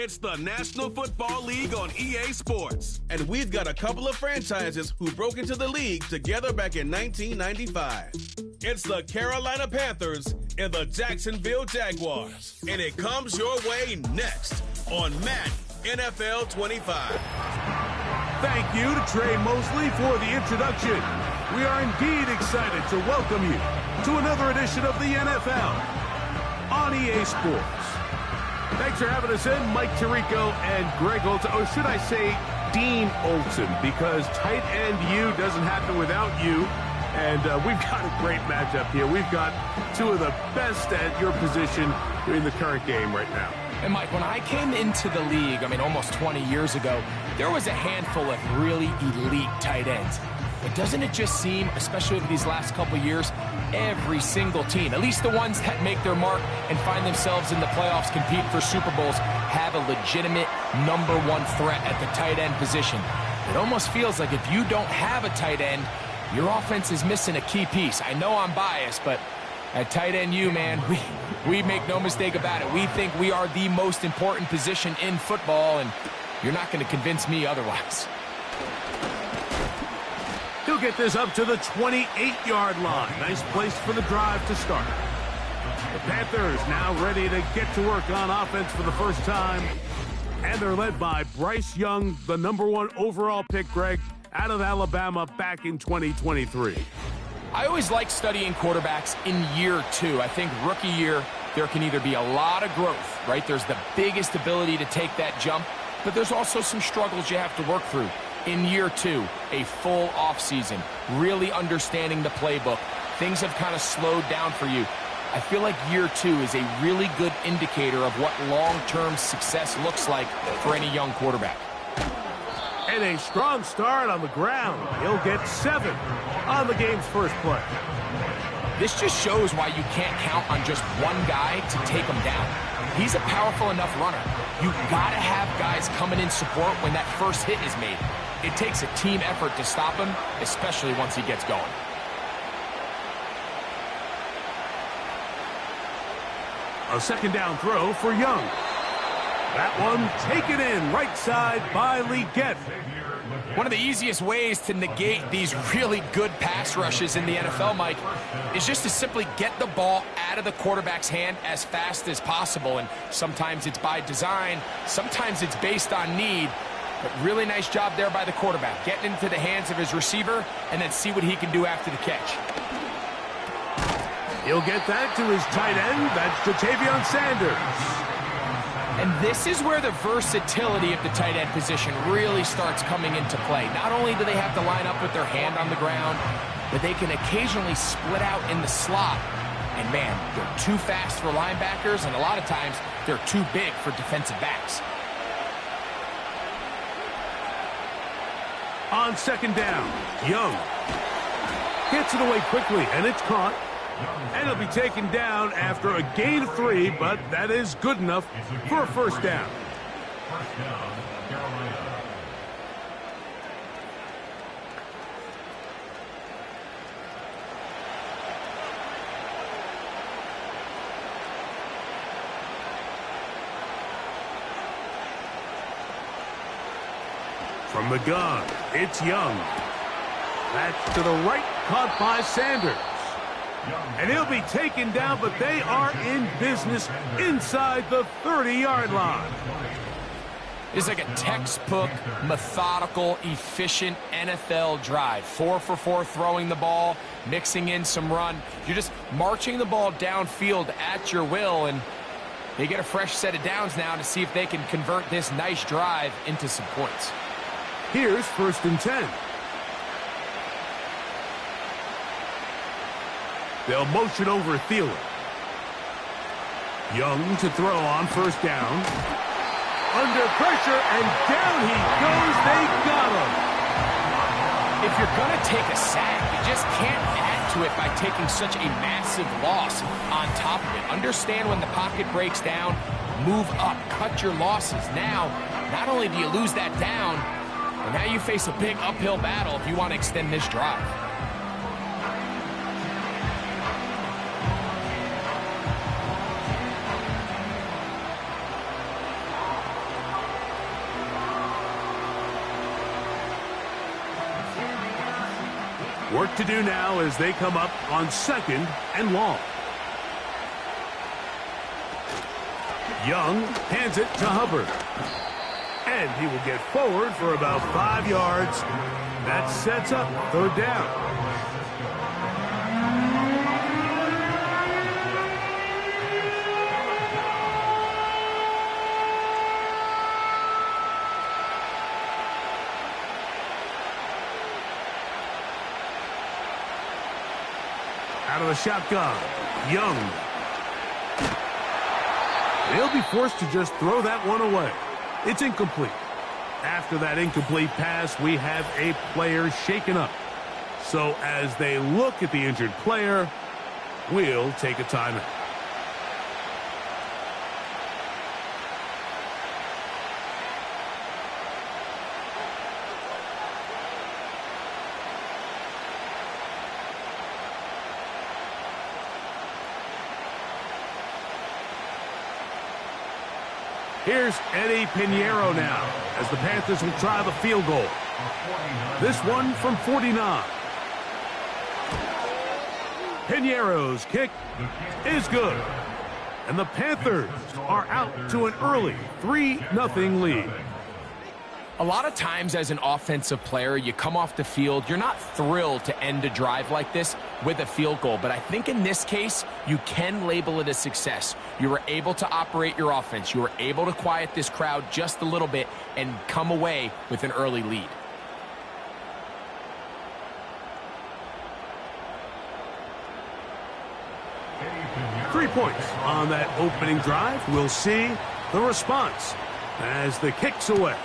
It's the National Football League on EA Sports. And we've got a couple of franchises who broke into the league together back in 1995. It's the Carolina Panthers and the Jacksonville Jaguars. And it comes your way next on Madden NFL 25. Thank you to Trey Mosley for the introduction. We are indeed excited to welcome you to another edition of the NFL on EA Sports. Thanks for having us in, Mike Tirico and Greg Olson, or should I say Dean Olson, because tight end U doesn't happen without you. And we've got a great matchup here. We've got two of the best at your position in the current game right now. And Mike, when I came into the league, almost 20 years ago, there was a handful of really elite tight ends. But doesn't it just seem, especially over these last couple years, every single team, at least the ones that make their mark and find themselves in the playoffs, compete for Super Bowls, have a legitimate number one threat at the tight end position. It almost feels like if you don't have a tight end, your offense is missing a key piece. I know I'm biased, but at tight end U, man, we make no mistake about it. We think we are the most important position in football, and you're not going to convince me otherwise. He'll get this up to the 28-yard line. Nice place for the drive to start. The Panthers now ready to get to work on offense for the first time. And they're led by Bryce Young, the #1 overall pick, Greg, out of Alabama back in 2023. I always like studying quarterbacks in year two. I think rookie year, there can either be a lot of growth, right? There's the biggest ability to take that jump, but there's also some struggles you have to work through. In year two, a full offseason, really understanding the playbook. Things have kind of slowed down for you. I feel like year two is a really good indicator of what long-term success looks like for any young quarterback. And a strong start on the ground. He'll get 7 on the game's first play. This just shows why you can't count on just one guy to take him down. He's a powerful enough runner. You gotta have guys coming in support when that first hit is made. It takes a team effort to stop him, especially once he gets going. A second down throw for Young. That one taken in right side by Legette. One of the easiest ways to negate these really good pass rushes in the NFL, Mike, is just to simply get the ball out of the quarterback's hand as fast as possible. And sometimes it's by design, sometimes it's based on need. But really nice job there by the quarterback, getting into the hands of his receiver and then see what he can do after the catch. He'll get that to his tight end. That's Ja'Tavion Sanders. And this is where the versatility of the tight end position really starts coming into play. Not only do they have to line up with their hand on the ground, but they can occasionally split out in the slot. And man, they're too fast for linebackers, and a lot of times they're too big for defensive backs. On second down, Young gets it away quickly, and it's caught. And it'll be taken down after a gain of 3, but that is good enough for a first down. First down, Carolina. From the gun, it's Young. That's to the right, caught by Sanders. And he'll be taken down, but they are in business inside the 30-yard line. It's like a textbook, methodical, efficient NFL drive. 4 for 4 throwing the ball, mixing in some run. You're just marching the ball downfield at your will, and they get a fresh set of downs now to see if they can convert this nice drive into some points. Here's 1st and 10. They'll motion over Thielen. Young to throw on 1st down. Under pressure, and down he goes. They got him. If you're going to take a sack, you just can't add to it by taking such a massive loss on top of it. Understand when the pocket breaks down, move up, cut your losses. Now, not only do you lose that down, but now you face a big uphill battle if you want to extend this drive. Work to do now as they come up on 2nd and long. Young hands it to Hubbard. And he will get forward for about 5 yards. That sets up 3rd down. Out of the shotgun, Young. They'll be forced to just throw that one away. It's incomplete. After that incomplete pass, we have a player shaken up. So as they look at the injured player, we'll take a timeout. Here's Eddie Pinheiro now as the Panthers will try the field goal. This one from 49. Pinheiro's kick is good. And the Panthers are out to an early 3-0 lead. A lot of times as an offensive player, you come off the field, you're not thrilled to end a drive like this with a field goal. But I think in this case, you can label it a success. You were able to operate your offense. You were able to quiet this crowd just a little bit and come away with an early lead. Three points on that opening drive. We'll see the response as the kick's away.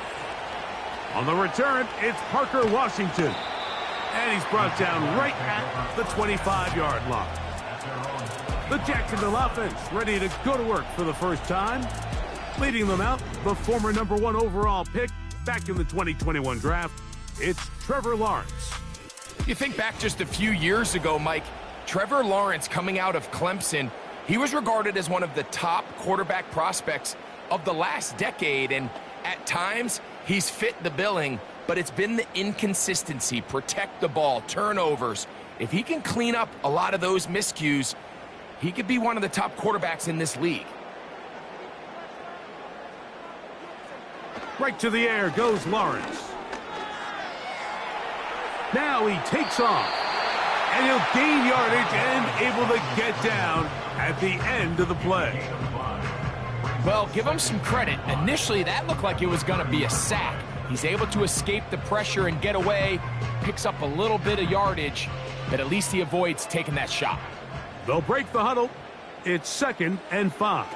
On the return, it's Parker Washington. And he's brought down right at the 25-yard line. The Jacksonville offense ready to go to work for the first time. Leading them out, the former #1 overall pick back in the 2021 draft, it's Trevor Lawrence. You think back just a few years ago, Mike, Trevor Lawrence coming out of Clemson, he was regarded as one of the top quarterback prospects of the last decade, and at times, he's fit the billing, but it's been the inconsistency, protect the ball, turnovers. If he can clean up a lot of those miscues, he could be one of the top quarterbacks in this league. Right to the air goes Lawrence. Now he takes off, and he'll gain yardage and able to get down at the end of the play. Well, give him some credit. Initially, that looked like it was going to be a sack. He's able to escape the pressure and get away, picks up a little bit of yardage, but at least he avoids taking that shot. They'll break the huddle. It's 2nd and 5.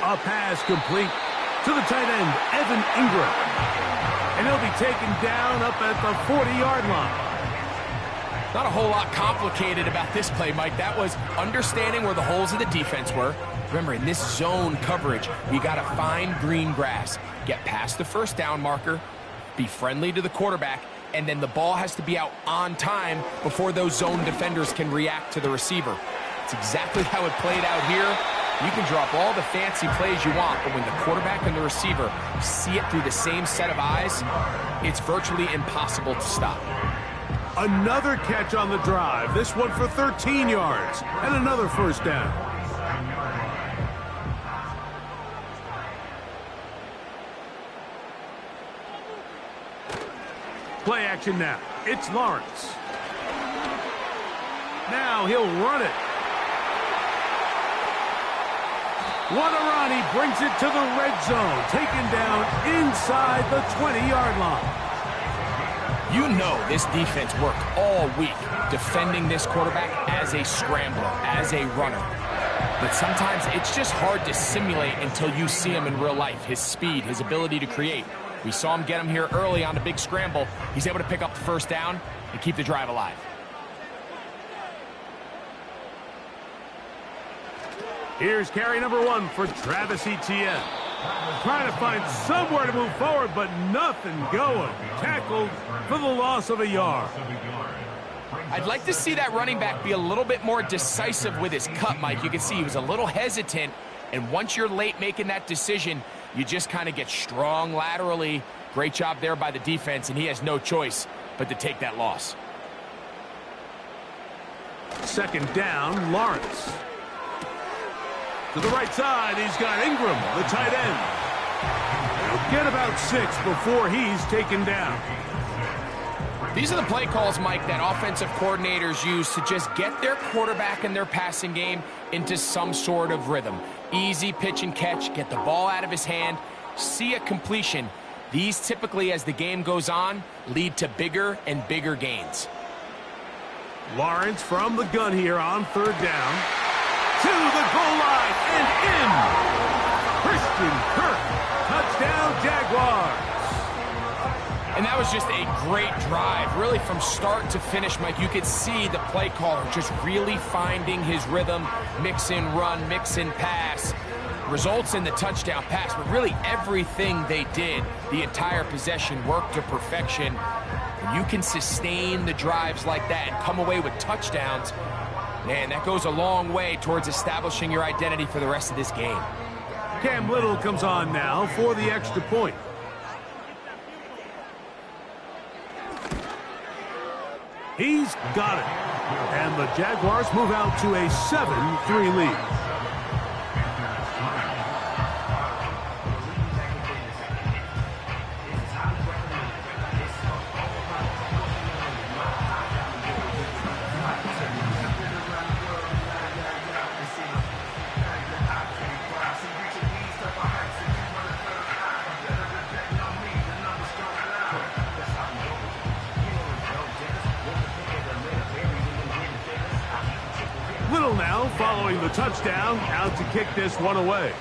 A pass complete to the tight end, Evan Ingram. And he'll be taken down up at the 40-yard line. Not a whole lot complicated about this play, Mike. That was understanding where the holes of the defense were. Remember, in this zone coverage, you got to find green grass, get past the first down marker, be friendly to the quarterback, and then the ball has to be out on time before those zone defenders can react to the receiver. It's exactly how it played out here. You can drop all the fancy plays you want, but when the quarterback and the receiver see it through the same set of eyes, it's virtually impossible to stop. Another catch on the drive, this one for 13 yards, and another first down. Play action now. It's Lawrence. Now he'll run it. What a run. He brings it to the red zone, taken down inside the 20-yard line. You know this defense worked all week defending this quarterback as a scrambler, as a runner. But sometimes it's just hard to simulate until you see him in real life, his speed, his ability to create. We saw him get him here early on the big scramble. He's able to pick up the first down and keep the drive alive. Here's carry #1 for Travis Etienne. Trying to find somewhere to move forward, but nothing going. Tackled for the loss of a yard. I'd like to see that running back be a little bit more decisive with his cut, Mike. You can see he was a little hesitant, and once you're late making that decision, you just kind of get strong laterally. Great job there by the defense, and he has no choice but to take that loss. Second down, Lawrence. To the right side, he's got Ingram, the tight end. He'll get about 6 before he's taken down. These are the play calls, Mike, that offensive coordinators use to just get their quarterback and their passing game into some sort of rhythm. Easy pitch and catch, get the ball out of his hand, see a completion. These typically, as the game goes on, lead to bigger and bigger gains. Lawrence from the gun here on third down. To the goal line and in. Christian Kirk, touchdown Jaguars. And that was just a great drive, really from start to finish, Mike. You could see the play caller just really finding his rhythm, mix and run, mix and pass. Results in the touchdown pass, but really everything they did, the entire possession, worked to perfection. When you can sustain the drives like that and come away with touchdowns, man, that goes a long way towards establishing your identity for the rest of this game. Cam Little comes on now for the extra point. He's got it. And the Jaguars move out to a 7-3 lead. Little now following the touchdown, out to kick this one away.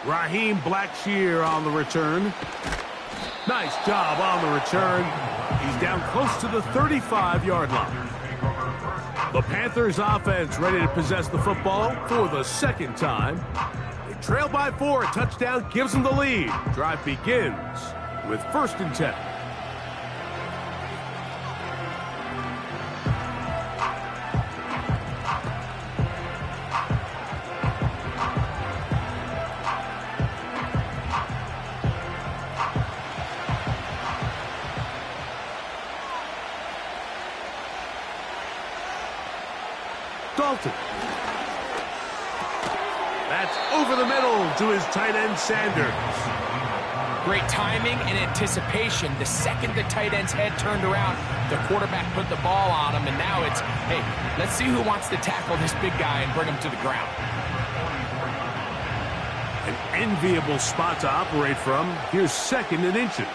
Raheem Blackshear on the return. Nice job on the return. He's down close to the 35-yard line. The Panthers offense ready to possess the football for the second time. They trail by 4. A touchdown gives them the lead. Drive begins with 1st and 10. Dalton. That's over the middle to his tight end, Sanders. Great timing and anticipation. The second the tight end's head turned around, the quarterback put the ball on him, and now it's, hey, let's see who wants to tackle this big guy and bring him to the ground. An enviable spot to operate from. Here's 2nd and inches.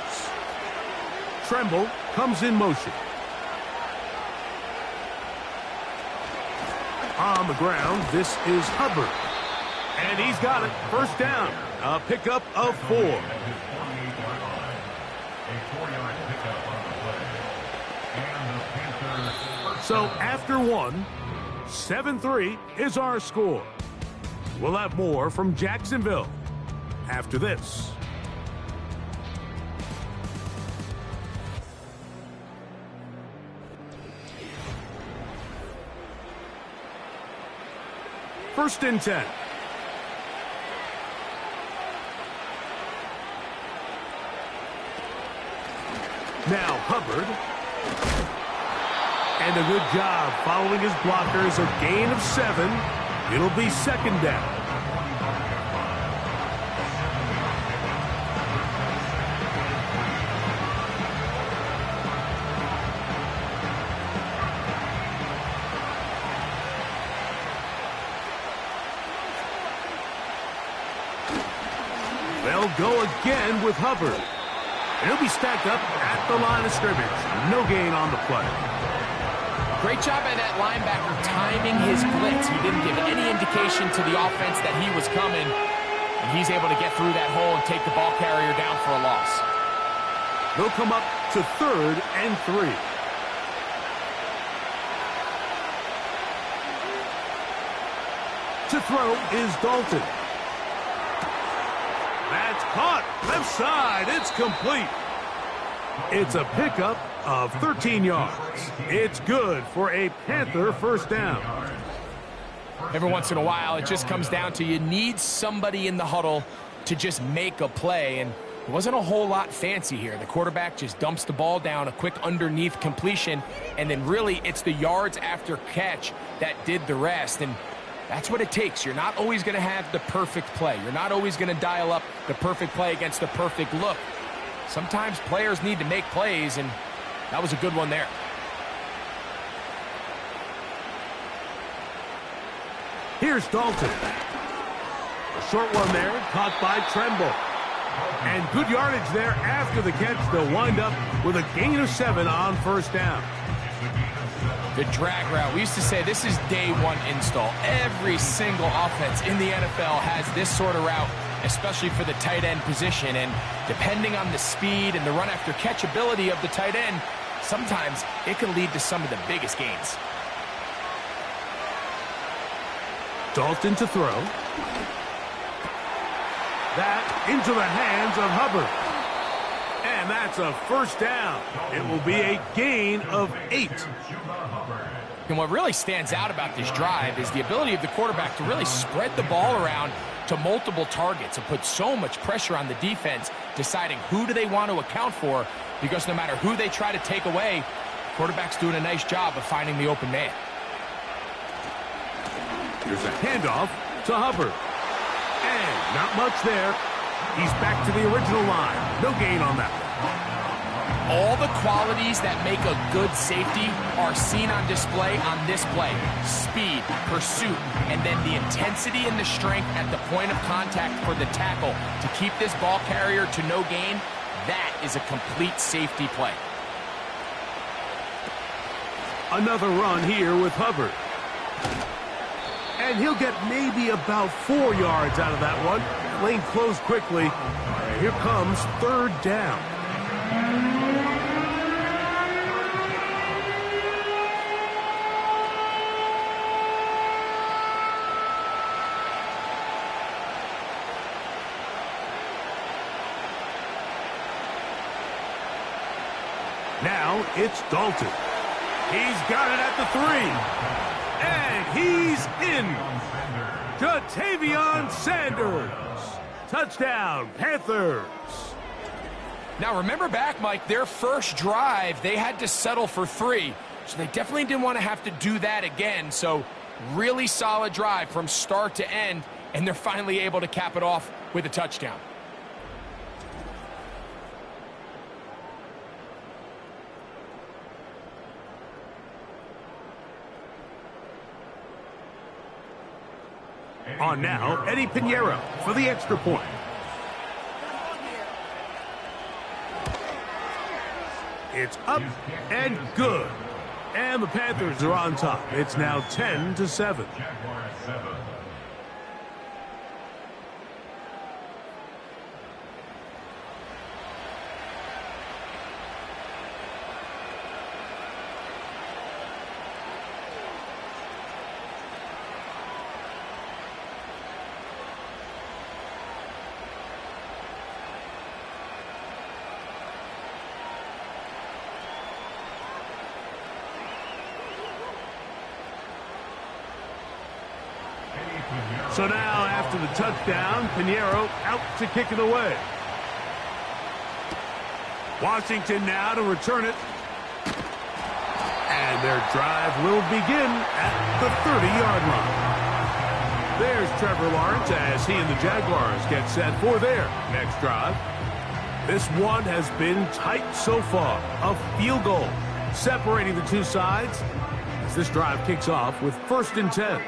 Tremble comes in motion. On the ground, this is Hubbard. And he's got it. 1st down. A pickup of 4. A 4-yard pickup on the play. And the Panthers. So after 1, 7-3 is our score. We'll have more from Jacksonville after this. First and 10. Now Hubbard. And a good job following his blockers. A gain of 7. It'll be 2nd down. They'll go again with Hubbard. And he'll be stacked up at the line of scrimmage. No gain on the play. Great job by that linebacker timing his blitz. He didn't give any indication to the offense that he was coming. And he's able to get through that hole and take the ball carrier down for a loss. They'll come up to 3rd and 3. To throw is Dalton. That's caught. Left side. It's complete. It's a pickup of 13 yards. It's good for a Panther 1st down. Every once in a while, it just comes down to you need somebody in the huddle to just make a play. And It wasn't a whole lot fancy here. The quarterback just dumps the ball down, a quick underneath completion, and then really it's the yards after catch that did the rest. And that's what it takes. You're not always going to have the perfect play. You're not always going to dial up the perfect play against the perfect look. Sometimes players need to make plays, and that was a good one there. Here's Dalton. A short one there, caught by Tremble. And good yardage there after the catch. They'll wind up with a gain of 7 on first down. The drag route. We used to say this is day one install. Every single offense in the NFL has this sort of route, especially for the tight end position. And depending on the speed and the run after catch ability of the tight end, sometimes it can lead to some of the biggest gains. Dalton to throw. That into the hands of Hubbard. And that's a first down. It will be a gain of 8. And what really stands out about this drive is the ability of the quarterback to really spread the ball around to multiple targets and put so much pressure on the defense, deciding who do they want to account for, because no matter who they try to take away, the quarterback's doing a nice job of finding the open man. Here's a handoff to Hubbard. And not much there. He's back to the original line. No gain on that one. All the qualities that make a good safety are seen on display on this play. Speed, pursuit, and then the intensity and the strength at the point of contact for the tackle to keep this ball carrier to no gain. That is a complete safety play. Another run here with Hubbard. And he'll get maybe about 4 yards out of that one. Lane closed quickly. And here comes third down. Now it's Dalton. He's got it at the 3. And he's in. Jatavion Sanders. Touchdown, Panthers. Now remember back, Mike, their first drive, they had to settle for 3. So they definitely didn't want to have to do that again. So really solid drive from start to end, and they're finally able to cap it off with a touchdown. On now, Eddie Pinheiro for the extra point. It's up and good. And the Panthers are on top. It's now 10-7. Jaguars 7. So now, after the touchdown, Pinheiro out to kick it away. Washington now to return it. And their drive will begin at the 30-yard line. There's Trevor Lawrence as he and the Jaguars get set for their next drive. This one has been tight so far. A field goal separating the two sides as this drive kicks off with 1st and 10.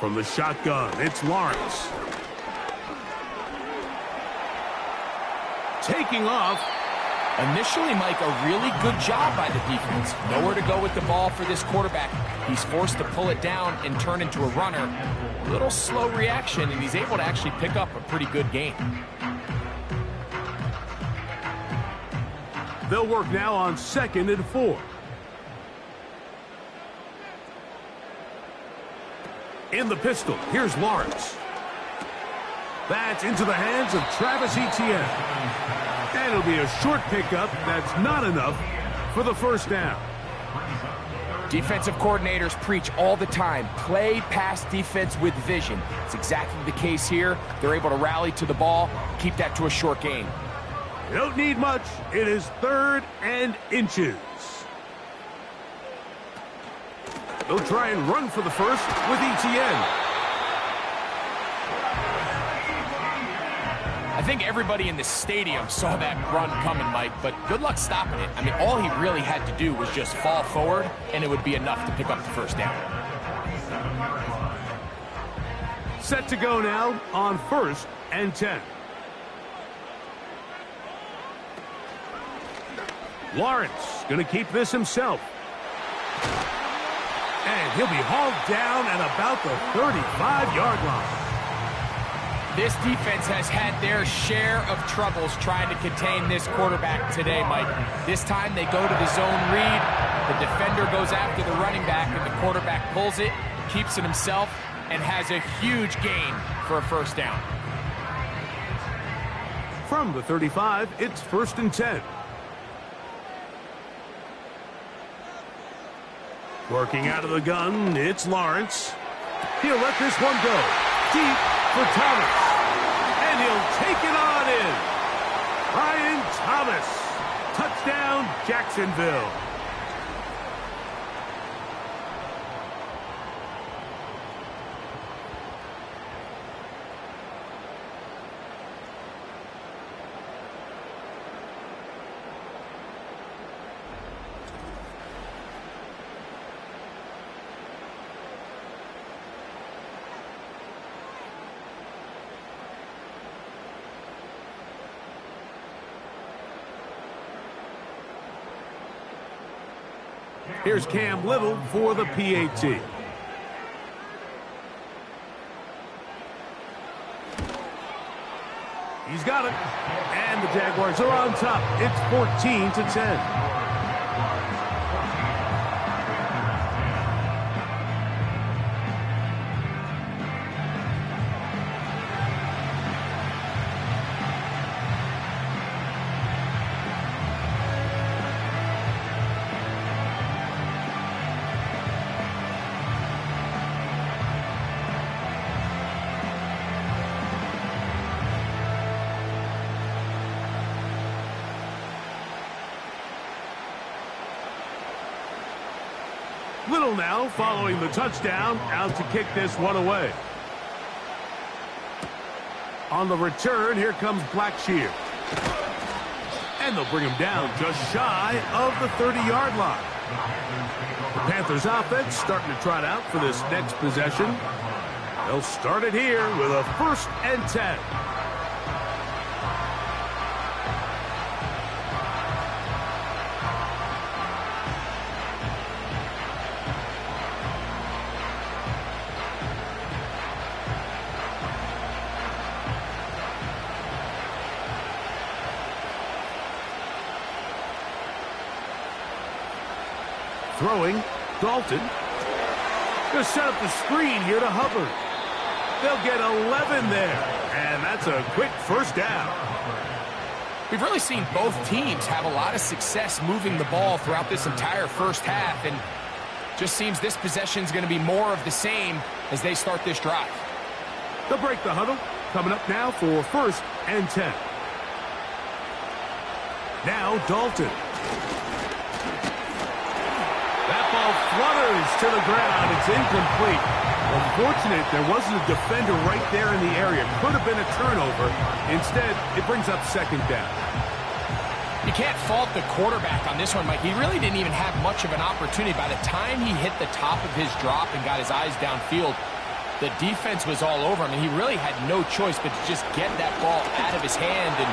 From the shotgun, it's Lawrence. Taking off. Initially, Mike, a really good job by the defense. Nowhere to go with the ball for this quarterback. He's forced to pull it down and turn into a runner. A little slow reaction, and he's able to actually pick up a pretty good gain. They'll work now on 2nd and 4. In the pistol, here's Lawrence. That's into the hands of Travis Etienne. And it'll be a short pickup. That's not enough for the first down. Defensive coordinators preach all the time, play pass defense with vision. It's exactly the case here. They're able to rally to the ball, keep that to a short gain. You don't need much. It is 3rd and inches. They'll try and run for the first with Etienne. I think everybody in the stadium saw that run coming, Mike, but good luck stopping it. I mean, all he really had to do was just fall forward, and it would be enough to pick up the first down. Set to go now on 1st and 10. Lawrence going to keep this himself. And he'll be hauled down at about the 35-yard line. This defense has had their share of troubles trying to contain this quarterback today, Mike. This time they go to the zone read. The defender goes after the running back, and the quarterback pulls it, keeps it himself, and has a huge gain for a first down. From the 35, it's 1st and 10. Working out of the gun, it's Lawrence. He'll let this one go. Deep for Thomas. And he'll take it on in. Brian Thomas. Touchdown, Jacksonville. Here's Cam Little for the PAT. He's got it. And the Jaguars are on top. It's 14-10. Little now following the touchdown, out to kick this one away. On the return, here comes Blackshear. And they'll bring him down just shy of the 30-yard line. The Panthers offense starting to trot out for this next possession. They'll start it here with a 1st and 10. Throwing, Dalton. Going to set up the screen here to Hubbard. They'll get 11 there, and that's a quick first down. We've really seen both teams have a lot of success moving the ball throughout this entire first half, and just seems this possession is going to be more of the same as they start this drive. They'll break the huddle. Coming up now for 1st and 10. Now Dalton. That ball flutters to the ground. It's incomplete. Unfortunate there wasn't a defender right there in the area. Could have been a turnover. Instead, it brings up 2nd down. You can't fault the quarterback on this one, Mike. He really didn't even have much of an opportunity. By the time he hit the top of his drop and got his eyes downfield, the defense was all over him, and he really had no choice but to just get that ball out of his hand and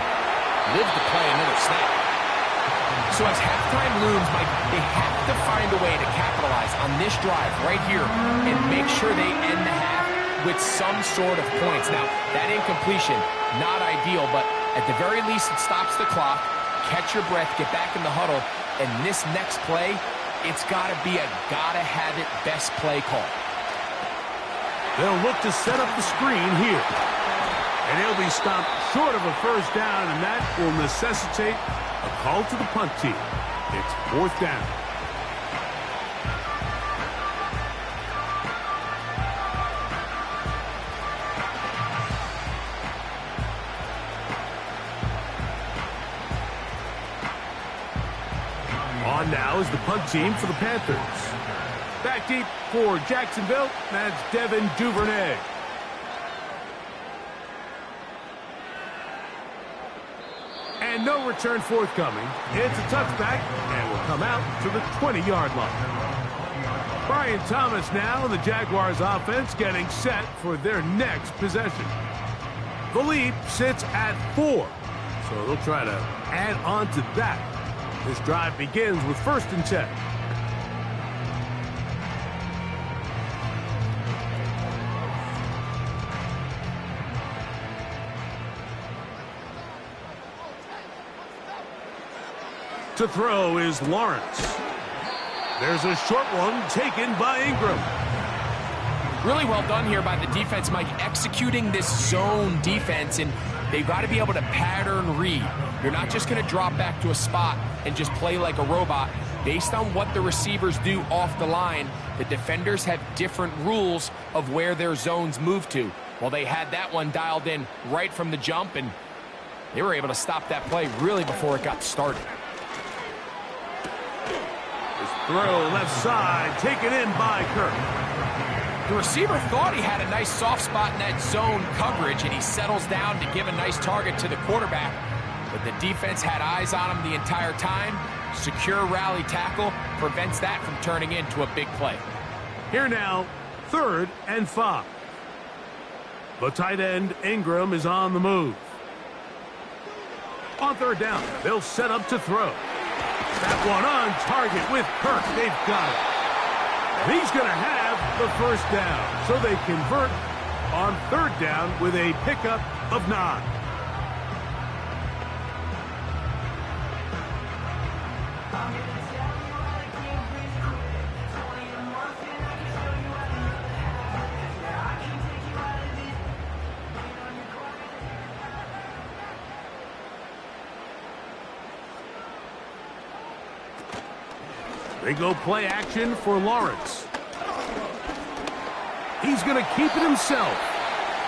live to play another snap. So as halftime looms, Mike, they have to find a way to capitalize on this drive right here and make sure they end the half with some sort of points. Now, that incompletion, not ideal, but at the very least it stops the clock. Catch your breath, get back in the huddle, and this next play, it's got to be a gotta-have-it best play call. They'll look to set up the screen here. And he'll be stopped short of a first down, and that will necessitate a call to the punt team. It's 4th down. On now is the punt team for the Panthers. Back deep for Jacksonville, that's Devin Duvernay. And no return forthcoming. It's a touchback and will come out to the 20-yard line. Brian Thomas now in the Jaguars offense getting set for their next possession. The lead sits at 4, so they'll try to add on to that. This drive begins with 1st and 10. To throw is Lawrence. There's a short one taken by Ingram. Really well done here by the defense, Mike, executing this zone defense, and they've got to be able to pattern read. You're not just going to drop back to a spot and just play like a robot. Based on what the receivers do off the line, the defenders have different rules of where their zones move to. Well, they had that one dialed in right from the jump, and they were able to stop that play really before it got started. Throw left side, taken in by Kirk. The receiver thought he had a nice soft spot in that zone coverage, and he settles down to give a nice target to the quarterback. But the defense had eyes on him the entire time. Secure rally tackle prevents that from turning into a big play. Here now, 3rd and 5. The tight end, Ingram, is on the move. On 3rd down, they'll set up to throw. That one on target with Kirk. They've got it. And he's going to have the 1st down. So they convert on 3rd down with a pickup of 9. They go play action for Lawrence. He's going to keep it himself.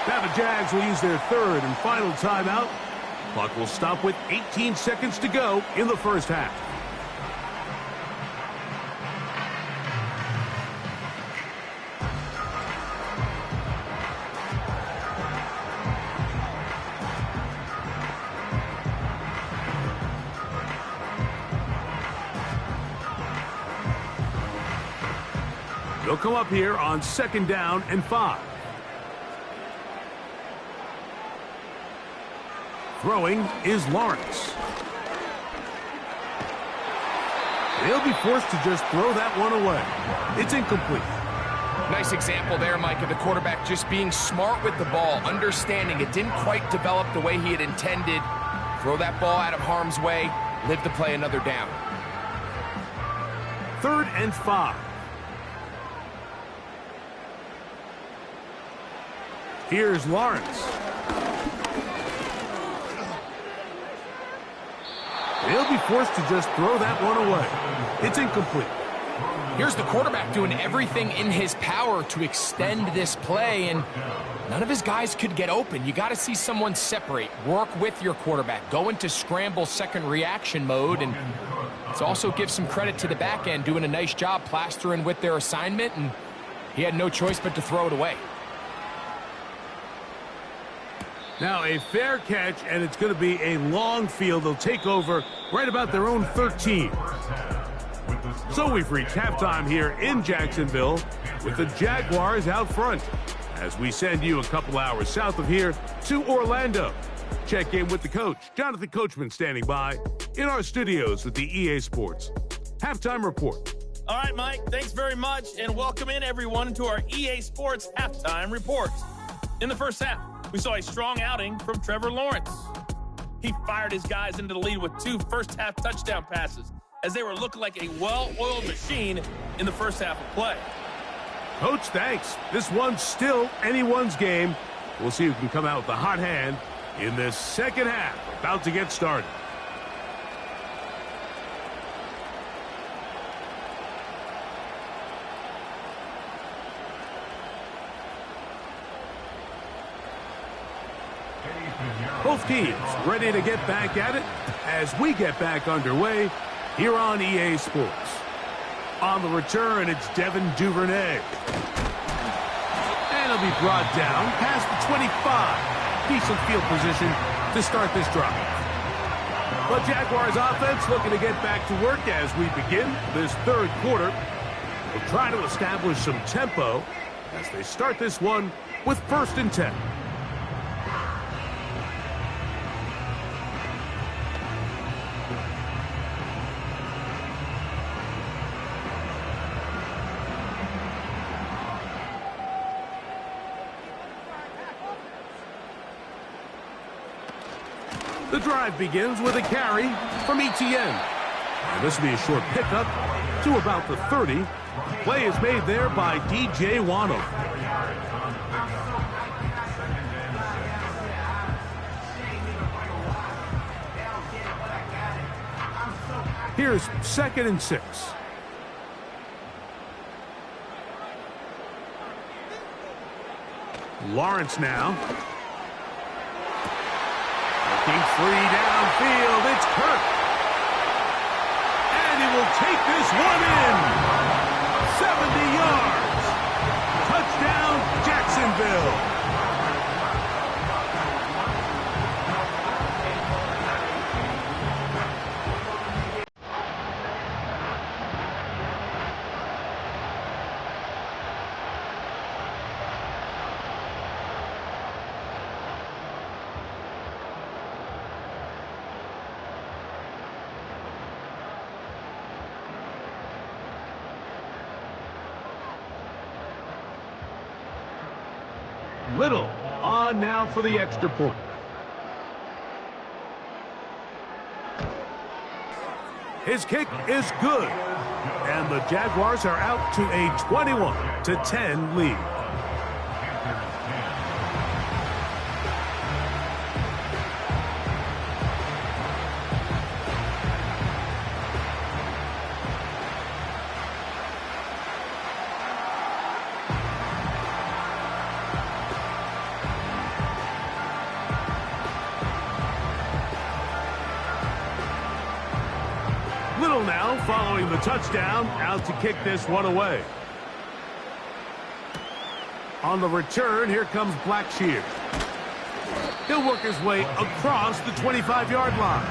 Now the Jags will use their 3rd and final timeout. Clock will stop with 18 seconds to go in the 1st half. They'll come up here on 2nd down and 5. Throwing is Lawrence. They'll be forced to just throw that one away. It's incomplete. Nice example there, Mike, of the quarterback just being smart with the ball, understanding it didn't quite develop the way he had intended. Throw that ball out of harm's way, live to play another down. 3rd and 5. Here's Lawrence. They'll be forced to just throw that one away. It's incomplete. Here's the quarterback doing everything in his power to extend this play, and none of his guys could get open. You got to see someone separate, work with your quarterback, go into scramble second reaction mode, and it's also give some credit to the back end doing a nice job plastering with their assignment, and he had no choice but to throw it away. Now a fair catch, and it's going to be a long field. They'll take over right about their own 13. So we've reached halftime here in Jacksonville with the Jaguars out front as we send you a couple hours south of here to Orlando. Check in with the coach, Jonathan Coachman, standing by in our studios with the EA Sports Halftime Report. All right, Mike, thanks very much, and welcome in everyone to our EA Sports Halftime Report. In the first half, we saw a strong outing from Trevor Lawrence. He fired his guys into the lead with 2 first-half touchdown passes as they were looking like a well-oiled machine in the first half of play. Coach, thanks. This one's still anyone's game. We'll see who can come out with the hot hand in this second half. About to get started. Both teams ready to get back at it as we get back underway here on EA Sports. On the return, it's Devin Duvernay. And he'll be brought down past the 25. Decent field position to start this drive. The Jaguars offense looking to get back to work as we begin this third quarter. They'll try to establish some tempo as they start this one with 1st and 10. The drive begins with a carry from Etienne. And this will be a short pickup to about the 30. Play is made there by DJ Wano. Here's 2nd and 6. Lawrence now. Looking free downfield, it's Kirk. And he will take this one in. 70 yards. Touchdown, Jacksonville. Little on now for the extra point. His kick is good. And the Jaguars are out to a 21-10 lead. Little now following the touchdown, out to kick this one away. On the return, here comes Blackshear. He'll work his way across the 25-yard line.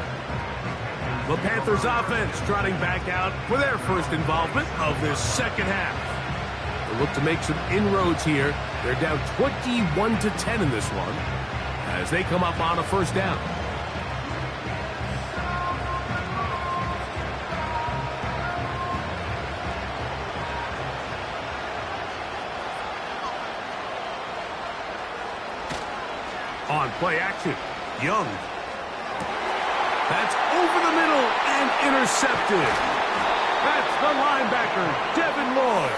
The Panthers offense trotting back out for their first involvement of this second half. They'll look to make some inroads here. They're down 21-10 in this one as they come up on a 1st down. On play action, Young. That's over the middle and intercepted. That's the linebacker, Devin Lloyd.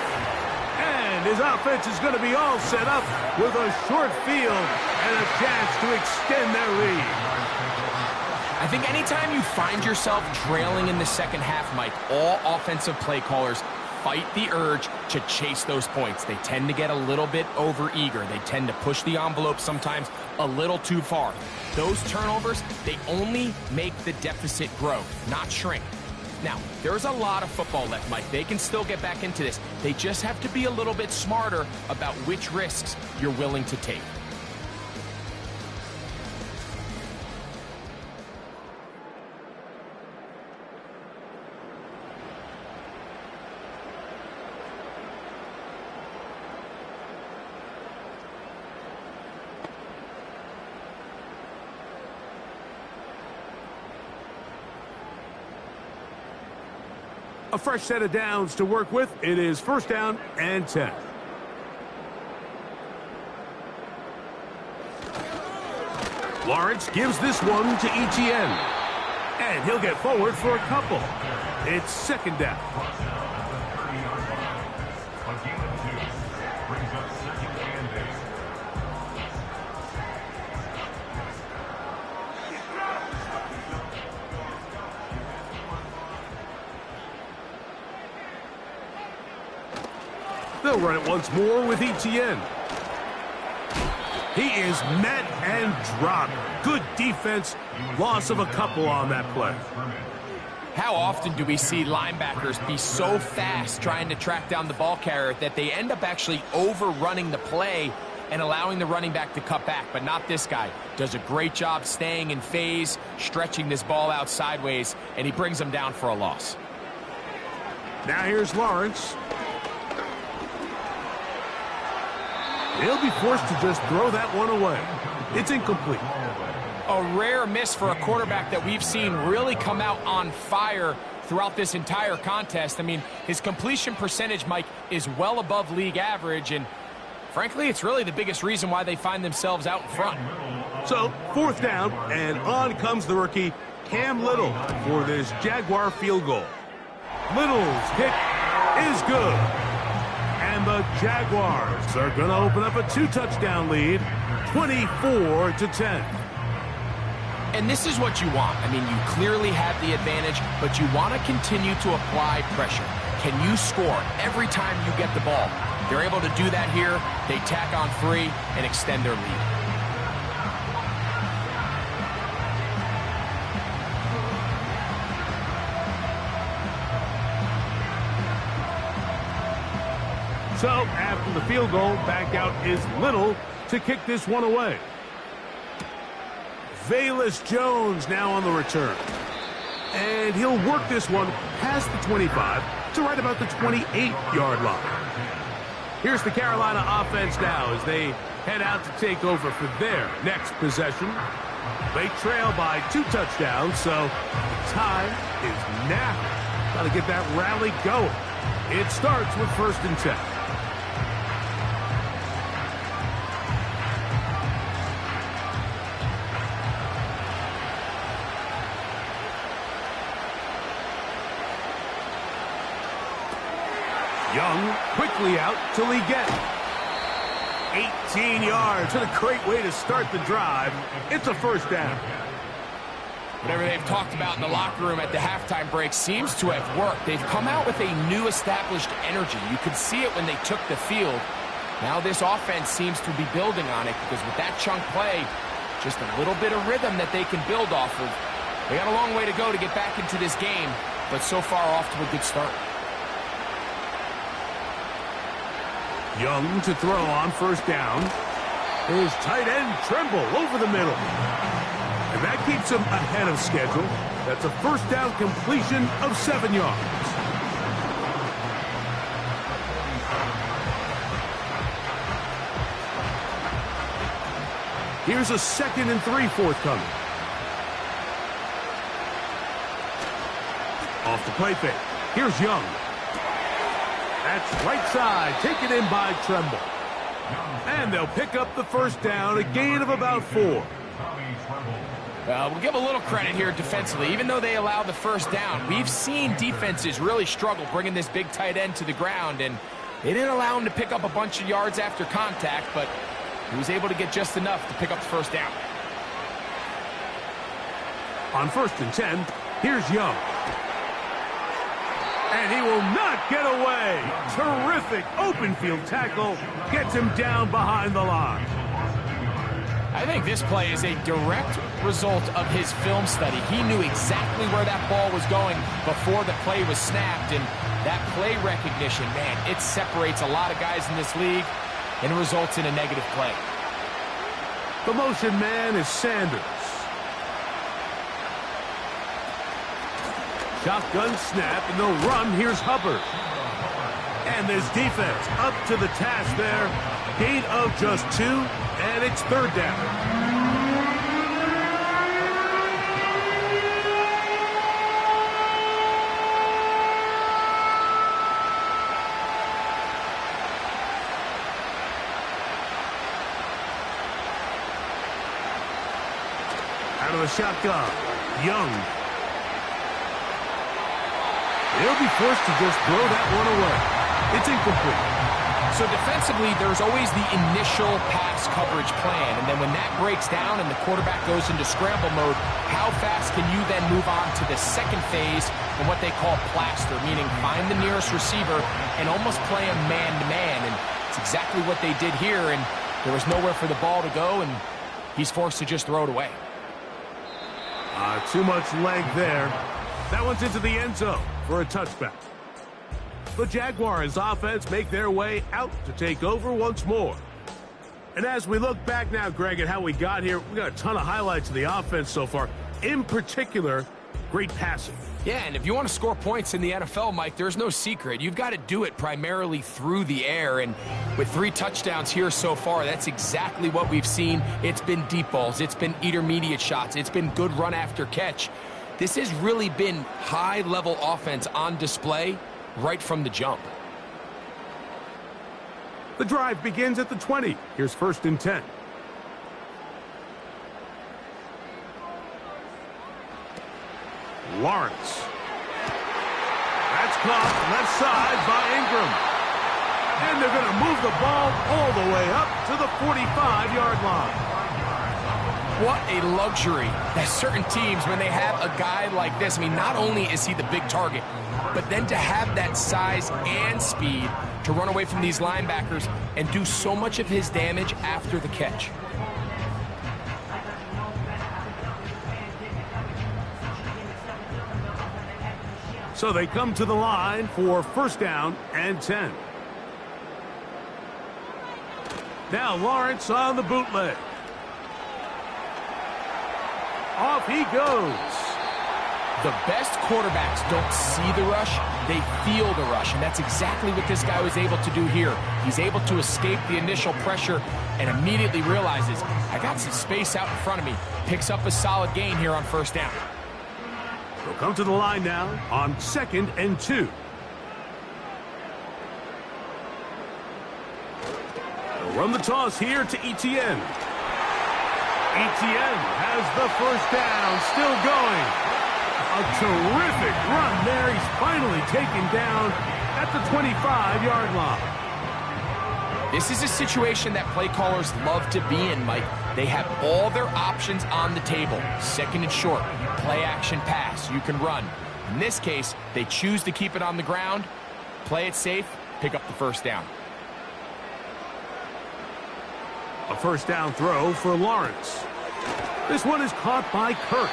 And his offense is going to be all set up with a short field and a chance to extend their lead. I think anytime you find yourself trailing in the second half, Mike, all offensive play callers fight the urge to chase those points. They tend to get a little bit overeager. They tend to push the envelope sometimes a little too far. Those turnovers, they only make the deficit grow, not shrink. Now, there's a lot of football left, Mike. They can still get back into this. They just have to be a little bit smarter about which risks you're willing to take. A fresh set of downs to work with. It is 1st down and 10. Lawrence gives this one to Etienne. And he'll get forward for a couple. It's 2nd down. They'll run it once more with Etienne. He is met and dropped. Good defense. Loss of a couple on that play. How often do we see linebackers be so fast trying to track down the ball carrier that they end up actually overrunning the play and allowing the running back to cut back? But not this guy. Does a great job staying in phase, stretching this ball out sideways, and he brings them down for a loss. Now here's Lawrence. He'll be forced to just throw that one away. It's incomplete. A rare miss for a quarterback that we've seen really come out on fire throughout this entire contest. I mean, his completion percentage, Mike, is well above league average, and frankly, it's really the biggest reason why they find themselves out in front. So, 4th down, and on comes the rookie, Cam Little, for this Jaguar field goal. Little's kick is good. And the Jaguars are going to open up a 2-touchdown lead, 24-10. And this is what you want. I mean, you clearly have the advantage, but you want to continue to apply pressure. Can you score every time you get the ball? They're able to do that here. They tack on 3 and extend their lead. So, after the field goal, back out is Little to kick this one away. Velus Jones now on the return. And he'll work this one past the 25 to right about the 28-yard line. Here's the Carolina offense now as they head out to take over for their next possession. They trail by 2 touchdowns, so the time is now. Got to get that rally going. It starts with 1st and 10. Young quickly out to Leggett. 18 yards and a great way to start the drive. It's a 1st down. Whatever they've talked about in the locker room at the halftime break seems to have worked. They've come out with a new established energy. You could see it when they took the field. Now this offense seems to be building on it because with that chunk play, just a little bit of rhythm that they can build off of. They got a long way to go to get back into this game, but so far off to a good start. Young to throw on 1st down. His tight end Tremble over the middle. And that keeps him ahead of schedule. That's a 1st down completion of 7 yards. Here's a 2nd and 3 forthcoming. Off the play fake. Here's Young. That's right side, taken in by Tremble. And they'll pick up the 1st down, a gain of about 4. We'll give a little credit here defensively. Even though they allow the 1st down, we've seen defenses really struggle bringing this big tight end to the ground, and they didn't allow him to pick up a bunch of yards after contact, but he was able to get just enough to pick up the 1st down. On 1st and 10, here's Young. And he will not get away. Terrific open field tackle. Gets him down behind the line. I think this play is a direct result of his film study. He knew exactly where that ball was going before the play was snapped, and that play recognition, man, it separates a lot of guys in this league and results in a negative play. The motion man is Sanders. Shotgun snap, and they'll run. Here's Hubbard. And this defense up to the task there. Gain of just 2, and it's 3rd down. Out of the shotgun, Young. He'll be forced to just throw that one away. It's incomplete. So defensively, there's always the initial pass coverage plan, and then when that breaks down and the quarterback goes into scramble mode, how fast can you then move on to the second phase of what they call plaster, meaning find the nearest receiver and almost play a man-to-man, and it's exactly what they did here, and there was nowhere for the ball to go, and he's forced to just throw it away. Too much leg there. That one's into the end zone for a touchback. The Jaguars offense make their way out to take over once more. And as we look back now, Greg, at how we got here, we got a ton of highlights of the offense so far. In particular, great passing. Yeah, and if you want to score points in the NFL, Mike, there's no secret. You've got to do it primarily through the air, and with 3 touchdowns here so far, that's exactly what we've seen. It's been deep balls, it's been intermediate shots, it's been good run after catch. This has really been high-level offense on display right from the jump. The drive begins at the 20. Here's 1st and 10. Lawrence. That's caught left side by Ingram. And they're going to move the ball all the way up to the 45-yard line. What a luxury that certain teams, when they have a guy like this, I mean, not only is he the big target, but then to have that size and speed to run away from these linebackers and do so much of his damage after the catch. So they come to the line for 1st down and 10. Now Lawrence on the bootleg. Off he goes. The best quarterbacks don't see the rush, they feel the rush, and that's exactly what this guy was able to do here. He's able to escape the initial pressure and immediately realizes, I got some space out in front of me. Picks up a solid gain here on 1st down. They'll come to the line now on 2nd and 2. They'll run the toss here to Etienne. Etienne has the 1st down, still going. A terrific run there. He's finally taken down at the 25-yard line. This is a situation that play callers love to be in, Mike. They have all their options on the table. 2nd and short, play action pass, you can run. In this case, they choose to keep it on the ground, play it safe, pick up the 1st down. A 1st down throw for Lawrence. This one is caught by Kirk.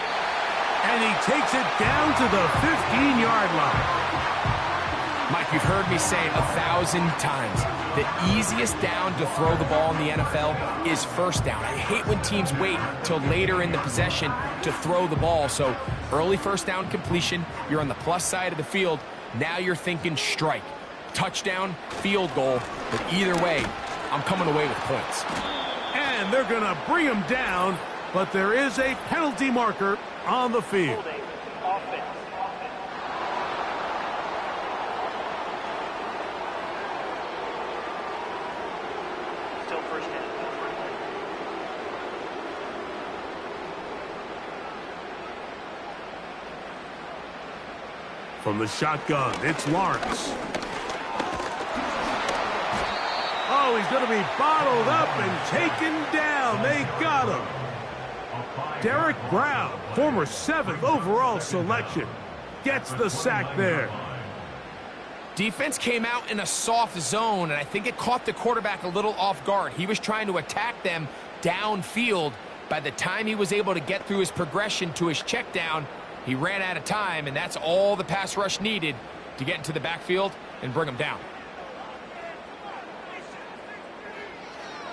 And he takes it down to the 15-yard line. Mike, you've heard me say 1,000 times, the easiest down to throw the ball in the NFL is 1st down. I hate when teams wait till later in the possession to throw the ball. So early 1st down completion, you're on the plus side of the field. Now you're thinking strike, touchdown, field goal. But either way, I'm coming away with points. And they're going to bring him down, but there is a penalty marker on the field. Still 1st down. From the shotgun, it's Lawrence. Oh, he's going to be bottled up and taken down. They got him. Derek Brown, former 7th overall selection, gets the sack there. Defense came out in a soft zone, and I think it caught the quarterback a little off guard. He was trying to attack them downfield. By the time he was able to get through his progression to his check down, he ran out of time, and that's all the pass rush needed to get into the backfield and bring him down.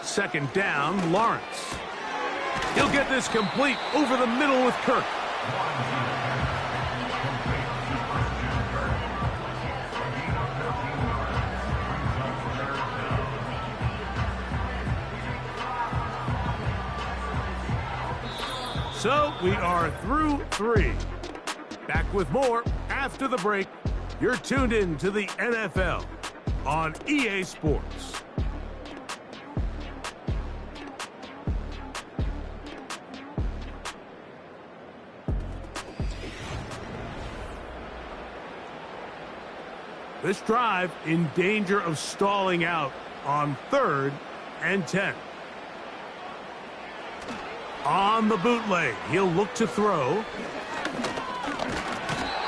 2nd down, Lawrence. He'll get this complete over the middle with Kirk. So we are through 3. Back with more after the break. You're tuned in to the NFL on EA Sports. This drive in danger of stalling out on 3rd and 10. On the bootleg, he'll look to throw.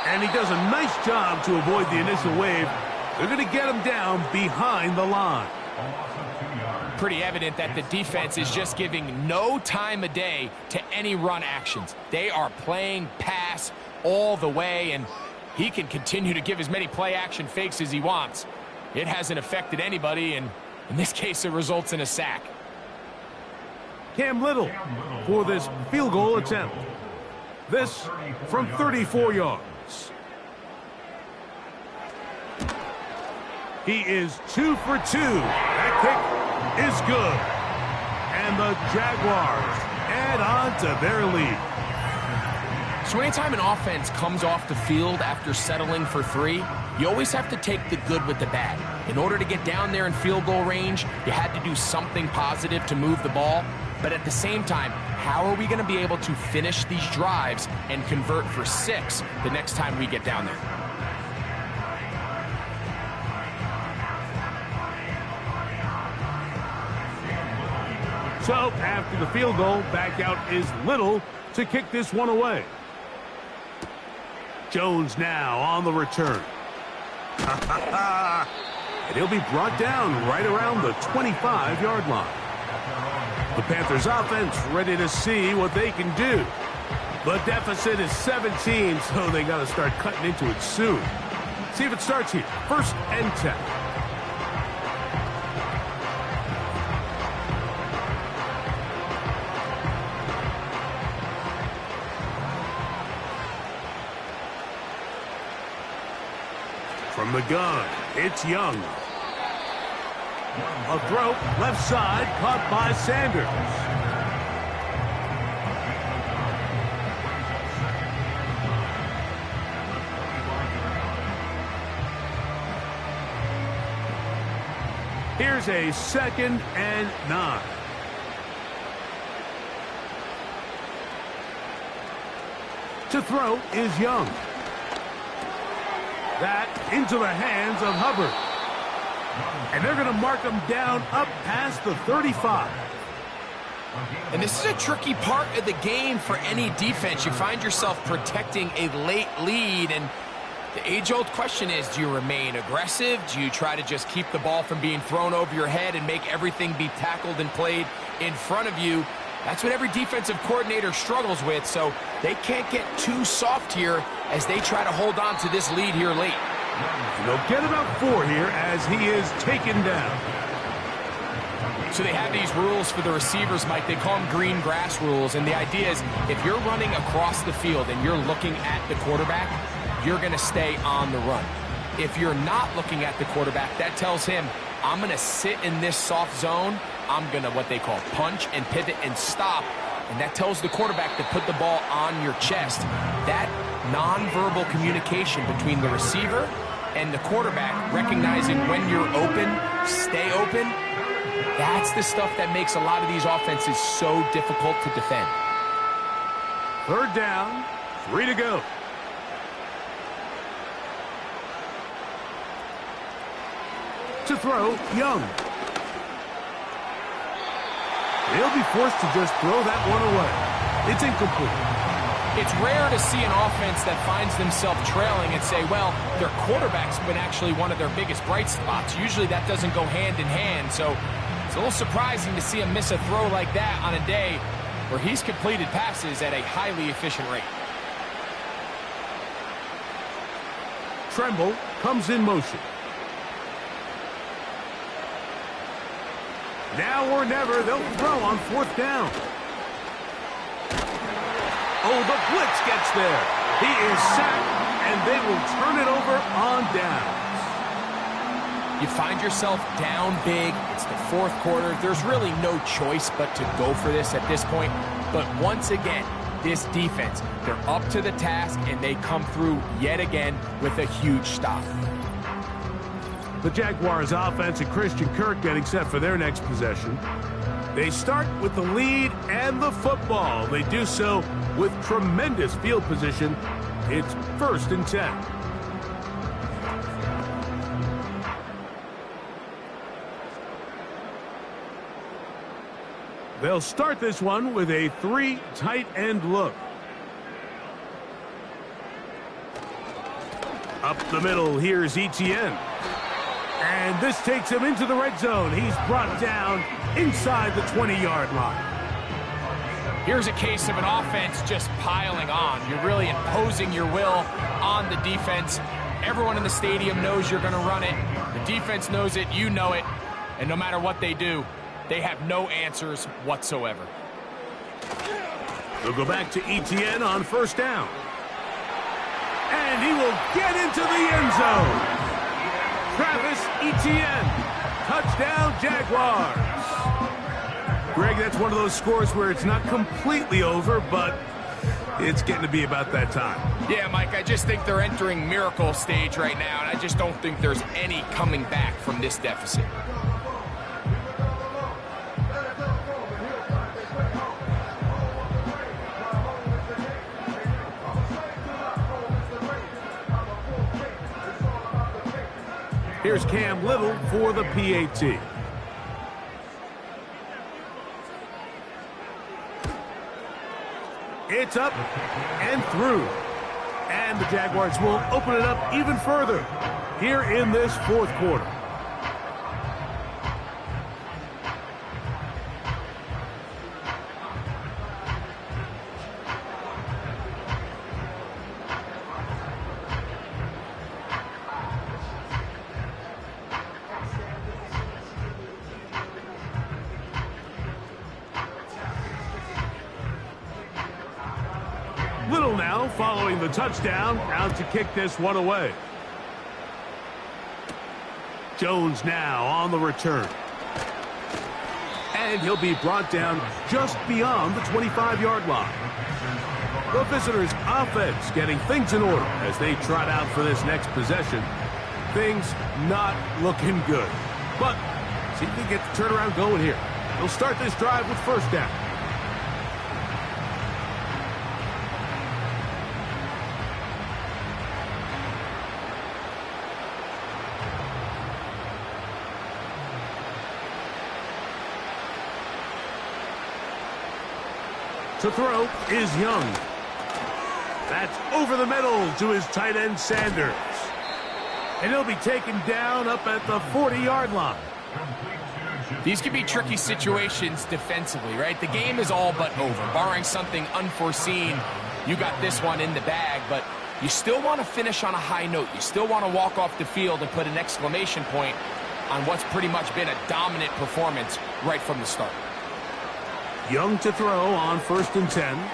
And he does a nice job to avoid the initial wave. They're going to get him down behind the line. Pretty evident that the defense is just giving no time of day to any run actions. They are playing pass all the way, and he can continue to give as many play-action fakes as he wants. It hasn't affected anybody, and in this case, it results in a sack. Cam Little for this field goal attempt. This from 34 yards. He is 2 for 2. That kick is good. And the Jaguars add on to their lead. So anytime an offense comes off the field after settling for 3, you always have to take the good with the bad. In order to get down there in field goal range, you had to do something positive to move the ball. But at the same time, how are we going to be able to finish these drives and convert for 6 the next time we get down there? So after the field goal, back out is Little to kick this one away. Jones now on the return. And he'll be brought down right around the 25-yard line. The Panthers offense ready to see what they can do. The deficit is 17, so they got to start cutting into it soon. See if it starts here. 1st and 10. From the gun, it's Young. A throw, left side, caught by Sanders. Here's a 2nd and 9. To throw is Young. That into the hands of Hubbard. And they're going to mark him down up past the 35. And this is a tricky part of the game for any defense. You find yourself protecting a late lead, and the age-old question is, do you remain aggressive? Do you try to just keep the ball from being thrown over your head and make everything be tackled and played in front of you? That's what every defensive coordinator struggles with, so they can't get too soft here as they try to hold on to this lead here late. They'll get about 4 here as he is taken down. So they have these rules for the receivers, Mike. They call them green grass rules, and the idea is if you're running across the field and you're looking at the quarterback, you're going to stay on the run. If you're not looking at the quarterback, that tells him, I'm going to sit in this soft zone. I'm going to what they call punch and pivot and stop. And that tells the quarterback to put the ball on your chest. That nonverbal communication between the receiver and the quarterback, recognizing when you're open, stay open, that's the stuff that makes a lot of these offenses so difficult to defend. 3rd down, 3 to go. To throw, Young. He'll be forced to just throw that one away. It's incomplete. It's rare to see an offense that finds themselves trailing and say, well, their quarterback's been actually one of their biggest bright spots. Usually that doesn't go hand in hand, so it's a little surprising to see him miss a throw like that on a day where he's completed passes at a highly efficient rate. Tremble comes in motion. Now or never, they'll throw on 4th down. Oh, the blitz gets there. He is sacked, and they will turn it over on downs. You find yourself down big. It's the 4th quarter. There's really no choice but to go for this at this point. But once again, this defense, they're up to the task, and they come through yet again with a huge stop. The Jaguars offense and Christian Kirk getting set for their next possession. They start with the lead and the football. They do so with tremendous field position. It's 1st and 10. They'll start this one with a 3 tight end look. Up the middle, here's Etienne. And this takes him into the red zone. He's brought down inside the 20-yard line. Here's a case of an offense just piling on. You're really imposing your will on the defense. Everyone in the stadium knows you're going to run it. The defense knows it, you know it. And no matter what they do, they have no answers whatsoever. They'll go back to Etienne on first down. And he will get into the end zone. Travis Etienne, touchdown Jaguars. Greg, that's one of those scores where it's not completely over, but it's getting to be about that time. Yeah, Mike, I just think they're entering miracle stage right now, and I just don't think there's any coming back from this deficit. Here's Cam Little for the PAT. It's up and through. And the Jaguars will open it up even further here in this fourth quarter. Little now following the touchdown, out to kick this one away. Jones now on the return. And he'll be brought down just beyond the 25-yard line. The visitors' offense getting things in order as they trot out for this next possession. Things not looking good. But see if they get the turnaround going here. They'll start this drive with first down. To throw is Young. That's over the middle to his tight end Sanders. And he'll be taken down up at the 40-yard line. These can be tricky situations defensively, right? The game is all but over. Barring something unforeseen, you got this one in the bag, but you still want to finish on a high note. You still want to walk off the field and put an exclamation point on what's pretty much been a dominant performance right from the start. Young to throw on 1st and 10.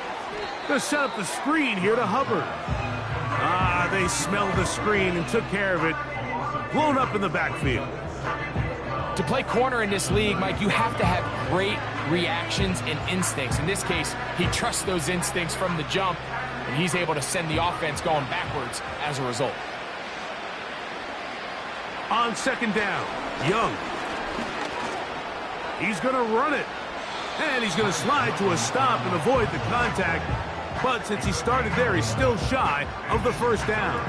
Gonna set up the screen here to Hubbard. They smelled the screen and took care of it. Blown up in the backfield. To play corner in this league, Mike, you have to have great reactions and instincts. In this case, he trusts those instincts from the jump, and he's able to send the offense going backwards as a result. On 2nd down, Young. He's gonna run it. And he's going to slide to a stop and avoid the contact. But since he started there, he's still shy of the first down.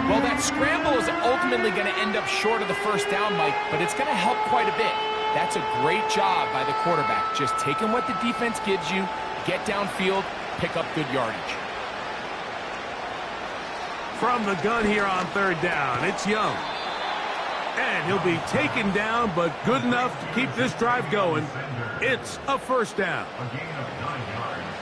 Well, that scramble is ultimately going to end up short of the first down, Mike, but it's going to help quite a bit. That's a great job by the quarterback. Just taking what the defense gives you, get downfield, pick up good yardage. From the gun here on 3rd down, it's Young. And he'll be taken down, but good enough to keep this drive going. It's a first down.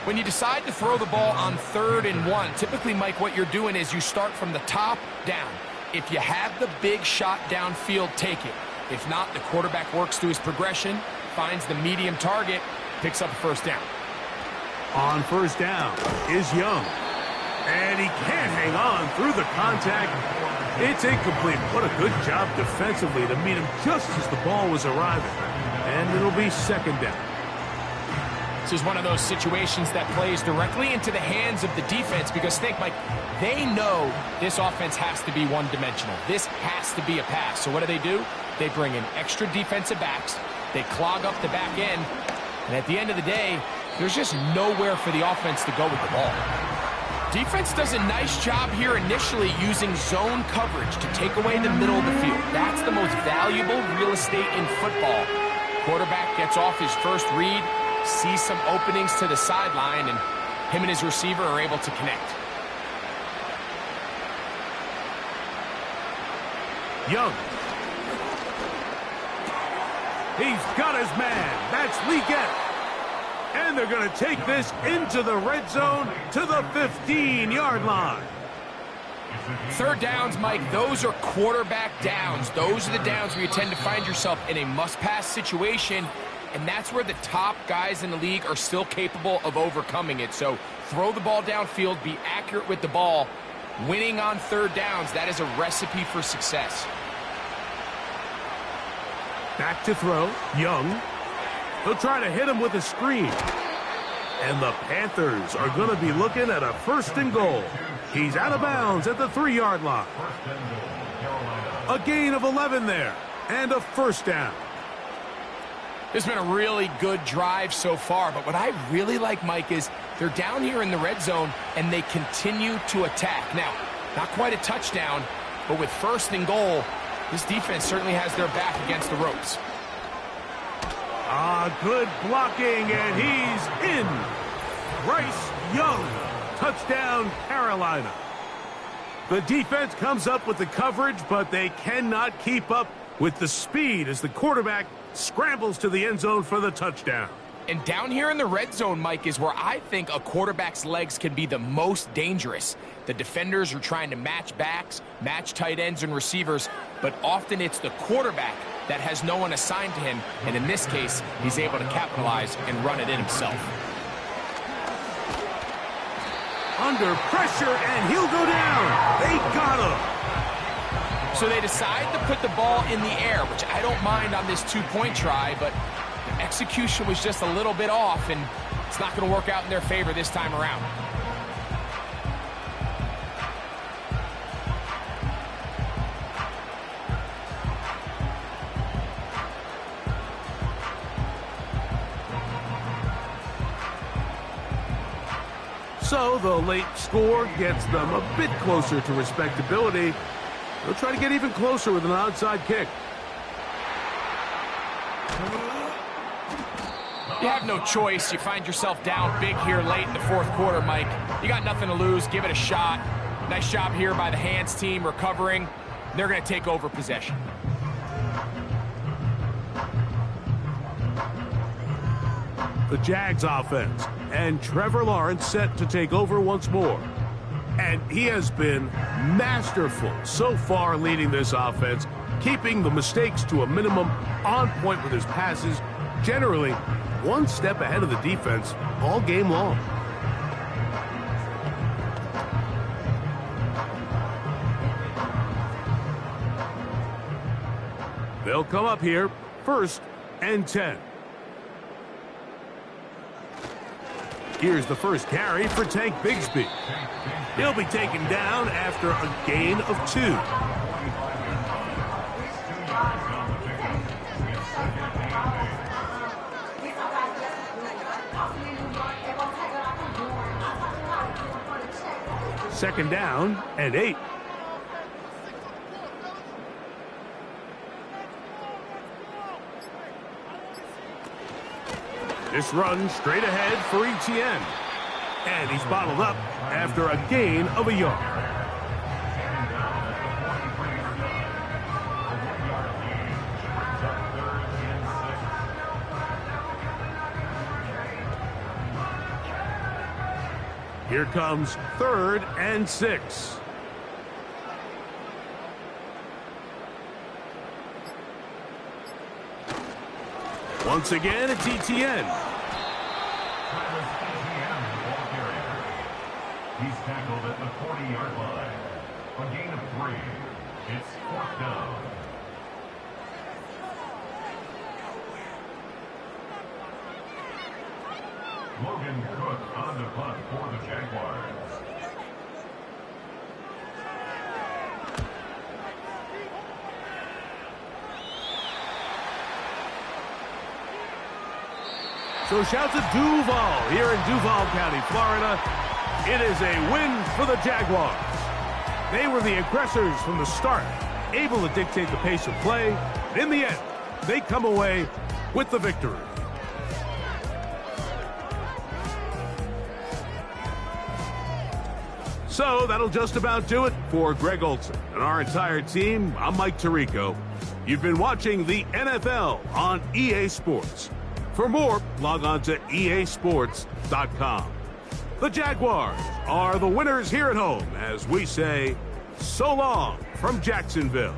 When you decide to throw the ball on 3rd and 1, typically, Mike, what you're doing is you start from the top down. If you have the big shot downfield, take it. If not, the quarterback works through his progression, finds the medium target, picks up a first down. On 1st down is Young. And he can't hang on through the contact. It's incomplete. What a good job defensively to meet him just as the ball was arriving. And it'll be 2nd down. This is one of those situations that plays directly into the hands of the defense because, think, Mike, they know this offense has to be one-dimensional. This has to be a pass. So what do? They bring in extra defensive backs. They clog up the back end. And at the end of the day, there's just nowhere for the offense to go with the ball. Defense does a nice job here initially using zone coverage to take away the middle of the field. That's the most valuable real estate in football. Quarterback gets off his first read, sees some openings to the sideline, and him and his receiver are able to connect. Young. He's got his man. That's Leggett. And they're going to take this into the red zone to the 15-yard line. Third downs, Mike, those are quarterback downs. Those are the downs where you tend to find yourself in a must-pass situation, and that's where the top guys in the league are still capable of overcoming it. So throw the ball downfield, be accurate with the ball. Winning on third downs, that is a recipe for success. Back to throw, Young. He'll try to hit him with a screen. And the Panthers are going to be looking at a 1st and goal. He's out of bounds at the 3-yard line. A gain of 11 there, and a 1st down. It's been a really good drive so far, but what I really like, Mike, is they're down here in the red zone, and they continue to attack. Now, not quite a touchdown, but with 1st and goal, this defense certainly has their back against the ropes. Good blocking, and he's in. Bryce Young, touchdown, Carolina. The defense comes up with the coverage, but they cannot keep up with the speed as the quarterback scrambles to the end zone for the touchdown. And down here in the red zone, Mike, is where I think a quarterback's legs can be the most dangerous. The defenders are trying to match backs, match tight ends and receivers, but often it's the quarterback that has no one assigned to him, and in this case, he's able to capitalize and run it in himself. Under pressure, and he'll go down. They got him. So they decide to put the ball in the air, which I don't mind on this 2-point try, but the execution was just a little bit off, and it's not going to work out in their favor this time around. So the late score gets them a bit closer to respectability. They'll try to get even closer with an onside kick. You have no choice. You find yourself down big here late in the 4th quarter, Mike. You got nothing to lose. Give it a shot. Nice job here by the hands team recovering. They're going to take over possession. The Jags offense, and Trevor Lawrence set to take over once more. And he has been masterful so far leading this offense, keeping the mistakes to a minimum, on point with his passes, generally one step ahead of the defense all game long. They'll come up here, 1st and 10. Here's the first carry for Tank Bigsby. He'll be taken down after a gain of 2. Second down and 8. This run straight ahead for Etienne. And he's bottled up after a gain of a yard. Here comes 3rd and 6. Once again, it's Etienne. He's tackled at the 40-yard line. A gain of 3. It's 4th down. Logan Cook on the punt for the Jaguars. So shout to Duval here in Duval County, Florida. It is a win for the Jaguars. They were the aggressors from the start, able to dictate the pace of play. In the end, they come away with the victory. So that'll just about do it for Greg Olson and our entire team. I'm Mike Tirico. You've been watching the NFL on EA Sports. For more, log on to easports.com. The Jaguars are the winners here at home as we say, so long from Jacksonville.